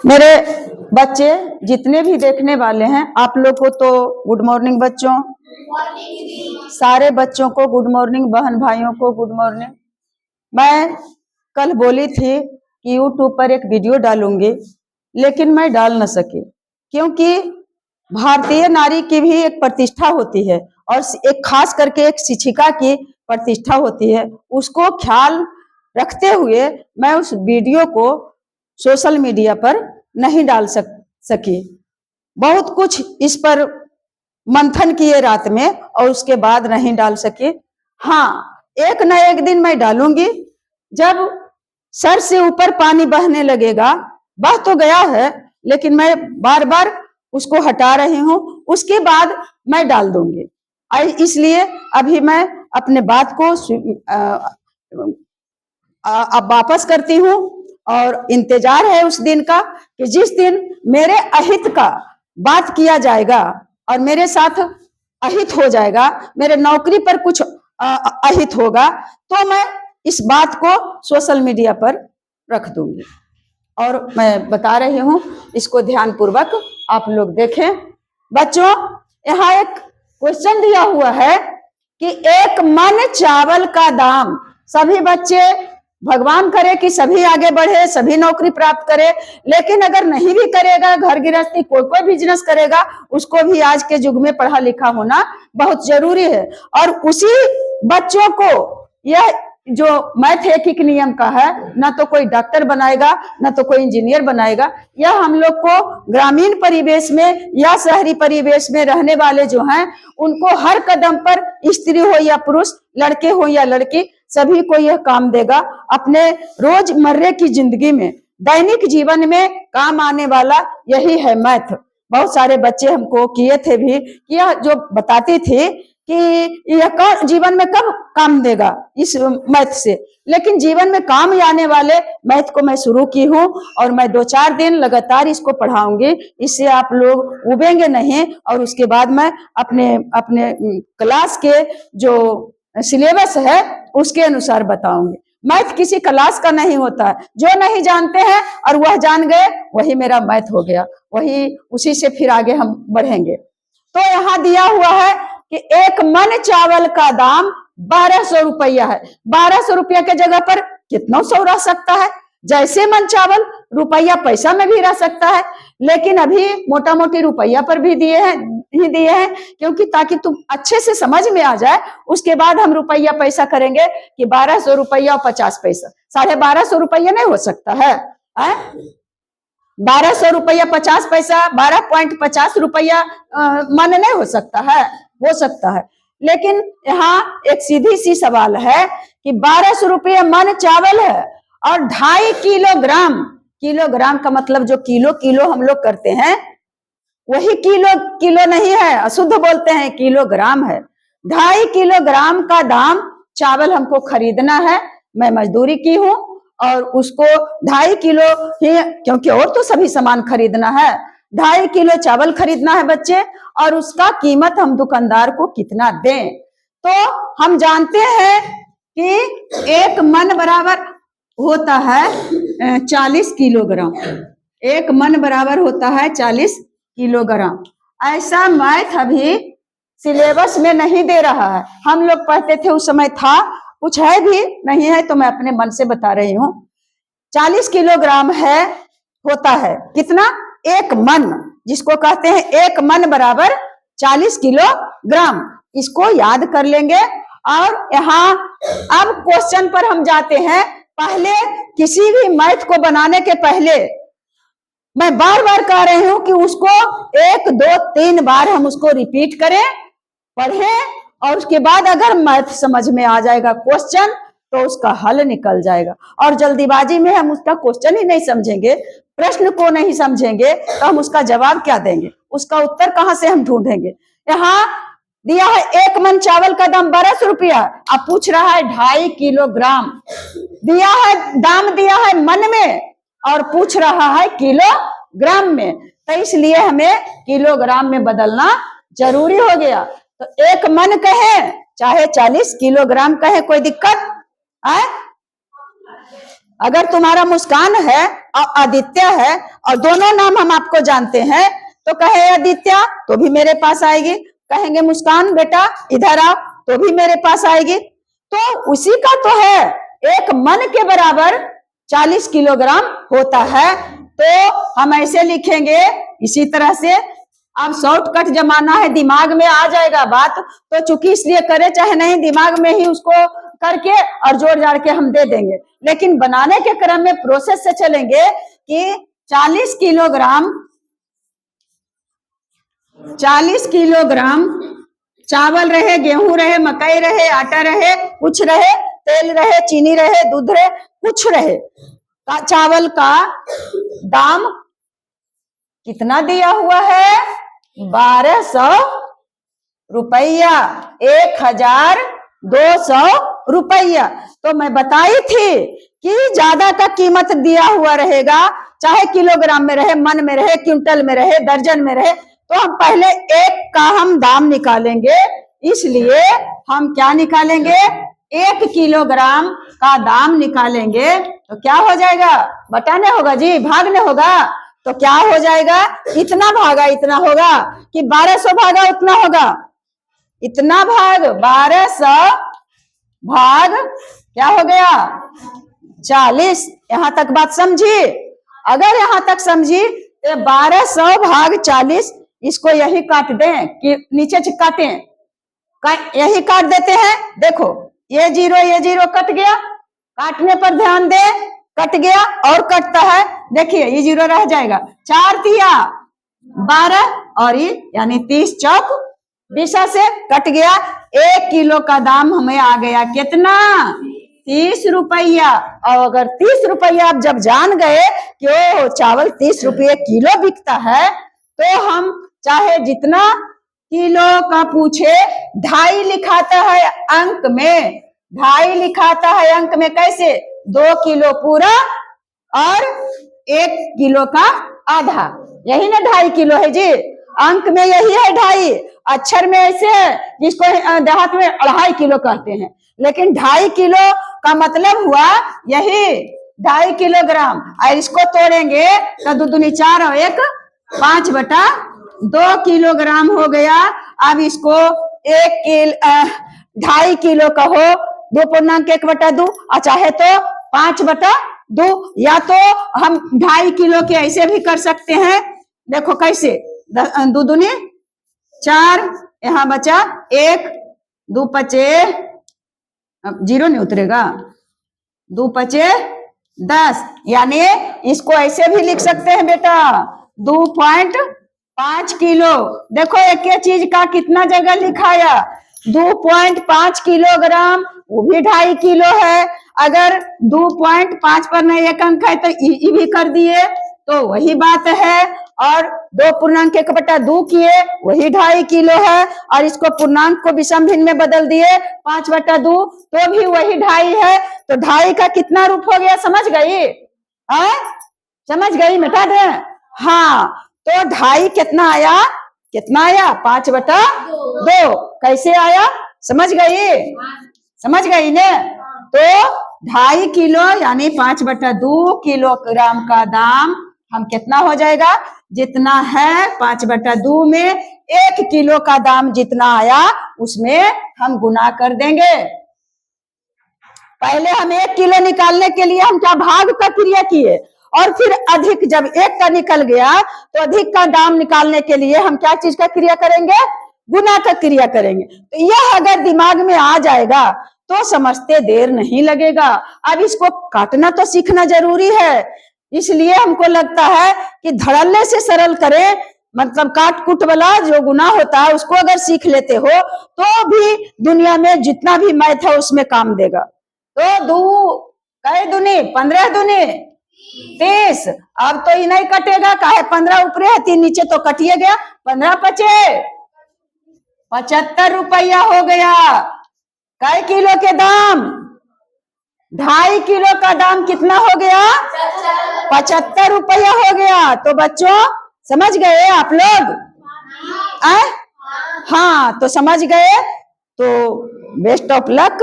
मेरे बच्चे जितने भी देखने वाले हैं, आप लोग को तो गुड मॉर्निंग बच्चों, सारे बच्चों को गुड मॉर्निंग, बहन भाइयों को गुड मॉर्निंग। मैं कल बोली थी कि यूट्यूब पर एक वीडियो डालूंगी, लेकिन मैं डाल न सकी, क्योंकि भारतीय नारी की भी एक प्रतिष्ठा होती है और एक खास करके एक शिक्षिका की प्रतिष्ठा होती है। उसको ख्याल रखते हुए मैं उस वीडियो को सोशल मीडिया पर नहीं डाल सकी। बहुत कुछ इस पर मंथन किए रात में और उसके बाद नहीं डाल सकी। हाँ, एक न एक दिन मैं डालूंगी। जब सर से ऊपर पानी बहने लगेगा, बह तो गया है लेकिन मैं बार बार उसको हटा रही हूँ, उसके बाद मैं डाल दूंगी। इसलिए अभी मैं अपने बात को अब वापस करती हूँ और इंतजार है उस दिन का कि जिस दिन मेरे अहित का बात किया जाएगा और मेरे साथ अहित हो जाएगा, मेरे नौकरी पर कुछ अहित होगा, तो मैं इस बात को सोशल मीडिया पर रख दूंगी। और मैं बता रही हूँ, इसको ध्यान पूर्वक आप लोग देखें। बच्चों, यहाँ एक क्वेश्चन दिया हुआ है कि एक मन चावल का दाम। सभी बच्चे, भगवान करे कि सभी आगे बढ़े, सभी नौकरी प्राप्त करे, लेकिन अगर नहीं भी करेगा, घर गृहस्थी कोई बिजनेस करेगा, उसको भी आज के युग में पढ़ा लिखा होना बहुत जरूरी है। और उसी बच्चों को यह जो मैथ एक नियम का है, ना तो कोई डॉक्टर बनाएगा ना तो कोई इंजीनियर बनाएगा। यह हम लोग को ग्रामीण परिवेश में या शहरी परिवेश में रहने वाले जो हैं, उनको हर कदम पर, स्त्री हो या पुरुष, लड़के हो या लड़की, सभी को यह काम देगा। अपने रोजमर्रे की जिंदगी में, दैनिक जीवन में काम आने वाला यही है मैथ। बहुत सारे बच्चे हमको किए थे भी कि यह जो बताती थी कि यह जीवन में कब काम देगा इस मैथ से, लेकिन जीवन में काम आने वाले मैथ को मैं शुरू की हूँ और मैं 2-4 दिन लगातार इसको पढ़ाऊंगी। इससे आप लोग उबेंगे नहीं और उसके बाद मैं अपने क्लास के जो सिलेबस है उसके अनुसार बताऊंगी। मैथ किसी क्लास का नहीं होता है। जो नहीं जानते हैं और वह जान गए, वही मेरा मैथ हो गया, वही उसी से फिर आगे हम बढ़ेंगे। तो यहाँ दिया हुआ है कि एक मन चावल का दाम 1200 रुपया है। 1200 रुपया के जगह पर कितना सौ रह सकता है? जैसे मन चावल, रुपया पैसा में भी रह सकता है, लेकिन अभी मोटा मोटी रुपया पर भी दिए हैं, क्योंकि ताकि तुम अच्छे से समझ में आ जाए। उसके बाद हम रुपया पैसा करेंगे कि 1200 रुपया और 50 पैसा, 1250 रुपया नहीं हो सकता है? 1200 रुपया 50 पैसा, 12.50 रुपया मन नहीं हो सकता है? हो सकता है। लेकिन यहाँ एक सीधी सी सवाल है कि 1200 रुपया मन चावल है और 2.5 किलोग्राम, किलोग्राम का मतलब जो किलो हम लोग करते हैं, वही किलो नहीं है, अशुद्ध बोलते हैं, किलोग्राम है। 2.5 किलोग्राम का दाम चावल हमको खरीदना है। मैं मजदूरी की हूँ और उसको 2.5 किलो ही, क्योंकि और तो सभी सामान खरीदना है, 2.5 किलो चावल खरीदना है बच्चे, और उसका कीमत हम दुकानदार को कितना दें? तो हम जानते हैं कि एक मन बराबर होता है 40 किलोग्राम। एक मन बराबर होता है 40 किलोग्राम। ऐसा मैथ अभी सिलेबस में नहीं दे रहा है। हम लोग पढ़ते थे उस समय था, कुछ है भी नहीं है तो मैं अपने मन से बता रही हूँ। 40 किलोग्राम है, होता है कितना? एक मन, जिसको कहते हैं एक मन बराबर 40 किलोग्राम। इसको याद कर लेंगे। और यहाँ अब क्वेश्चन पर हम जाते हैं। पहले किसी भी मैथ को बनाने के पहले मैं बार बार कह रही हूं कि उसको 1, 2, 3 बार हम उसको रिपीट करें, पढ़ें, और उसके बाद अगर मैथ समझ में आ जाएगा क्वेश्चन, तो उसका हल निकल जाएगा। और जल्दीबाजी में हम उसका क्वेश्चन ही नहीं समझेंगे, प्रश्न को नहीं समझेंगे, तो हम उसका जवाब क्या देंगे? उसका उत्तर कहां से हम ढूंढेंगे? यहाँ दिया है एक मन चावल का दाम 1200 रुपया, अब पूछ रहा है 2.5 किलोग्राम। दिया है, दाम दिया है मन में और पूछ रहा है किलोग्राम में, तो इसलिए हमें किलोग्राम में बदलना जरूरी हो गया। तो एक मन कहे चाहे 40 किलोग्राम कहे, कोई दिक्कत है? अगर तुम्हारा मुस्कान है और आदित्य है और दोनों नाम हम आपको जानते हैं, तो कहे आदित्य तो भी मेरे पास आएगी, कहेंगे मुस्कान बेटा इधर आओ तो भी मेरे पास आएगी। तो उसी का तो है, एक मन के बराबर 40 किलोग्राम होता है। तो हम ऐसे लिखेंगे इसी तरह से। अब शॉर्टकट जमाना है, दिमाग में आ जाएगा बात, तो चूंकि इसलिए करे चाहे नहीं, दिमाग में ही उसको करके और जोड़ जाड़ के हम दे देंगे। लेकिन बनाने के क्रम में प्रोसेस से चलेंगे कि 40 किलोग्राम चावल रहे, गेहूं रहे, मकई रहे, आटा रहे, कुछ रहे, तेल रहे, चीनी रहे, दूध रहे, कुछ रहे, चावल का दाम कितना दिया हुआ है? 1200 रुपया, 1200 रुपया। तो मैं बताई थी कि ज्यादा का कीमत दिया हुआ रहेगा, चाहे किलोग्राम में रहे, मन में रहे, क्विंटल में रहे, दर्जन में रहे, तो हम पहले एक का हम दाम निकालेंगे। इसलिए हम क्या निकालेंगे? 1 किलोग्राम का दाम निकालेंगे। तो क्या हो जाएगा? बटाने होगा जी, भागने होगा। तो क्या हो जाएगा? इतना भागा इतना होगा कि 1200 भागा उतना होगा, इतना भाग 1200 भाग क्या हो गया? 40। यहां तक बात समझी? अगर यहां तक समझी तो 1200 भाग 40, इसको यही काट दें कि नीचे से काटें, यही काट देते हैं। देखो ये जीरो कट गया, काटने पर ध्यान दे, कट गया और कटता है, देखिए ये जीरो रह जाएगा। 4 तिया 12 और ये यानी 30 चौक 20 से कट गया। 1 किलो का दाम हमें आ गया कितना? 30 रुपया। और अगर 30 रुपया आप जब जान गए कि ओ चावल 30 रुपये किलो बिकता है, तो हम चाहे जितना किलो का पूछे, 2.5 लिखाता है अंक में, 2.5 लिखाता है अंक में। कैसे? 2 किलो पूरा और 1 किलो का आधा, यही ना 2.5 किलो है जी। अंक में यही है 2.5, अक्षर में ऐसे है जिसको देहात में 2.5 किलो कहते हैं, लेकिन 2.5 किलो का मतलब हुआ यही 2.5 किलोग्राम। और इसको तोड़ेंगे तो 2 दूनी 4 और 1 5/2 किलोग्राम हो गया। अब इसको 2.5 किलो कहो, 2.1/2 और चाहे तो 5/2, या तो हम 2.5 किलो के ऐसे भी कर सकते हैं। देखो कैसे, 2 दूनी 4, यहाँ बचा 1, 2 पचे, अब जीरो नहीं उतरेगा, 2 पचे 10, यानी इसको ऐसे भी लिख सकते हैं बेटा 2.5 किलो। देखो एक ही चीज का कितना जगह लिखाया, 2.5 किलोग्राम, वो भी 2.5 किलो है। अगर 2.5 पर नहीं एक अंक है तो ई भी कर दिए तो वही बात है। और 2.1/2 किए, वही 2.5 किलो है। और इसको पूर्णांक को विषम भिन्न में बदल दिए 5/2, तो भी वही 2.5 है। तो 2.5 का कितना रूप हो गया? समझ गई? समझ गई? मिटा दे। हाँ, तो 2.5 कितना आया? कितना आया? 5/2। कैसे आया? समझ गई? समझ गई ने? तो 2.5 किलो यानी 5/2 किलोग्राम का दाम हम कितना हो जाएगा? जितना है 5/2 में 1 किलो का दाम जितना आया उसमें हम गुना कर देंगे। पहले हम 1 किलो निकालने के लिए हम क्या भाग का क्रिया किए, और फिर अधिक जब 1 का निकल गया तो अधिक का दाम निकालने के लिए हम क्या चीज का क्रिया करेंगे? गुना का क्रिया करेंगे। तो यह अगर दिमाग में आ जाएगा तो समझते देर नहीं लगेगा। अब इसको काटना तो सीखना जरूरी है, इसलिए हमको लगता है कि धड़ल्ले से सरल करें, मतलब काट कुट वाला जो गुना होता है उसको अगर सीख लेते हो तो भी दुनिया में जितना भी मैथ है उसमें काम देगा। तो 2 कई दूनी 15 दूनी 30। अब तो ये नहीं कटेगा, काहे 15 ऊपरे है 3 नीचे, तो कटिए गया। 15 पचे 75 रुपया हो गया। कई किलो के दाम? 2.5 किलो का दाम कितना हो गया? 75 रुपया हो गया। तो बच्चों समझ गए आप लोग? हाँ, तो समझ गए तो बेस्ट ऑफ लक।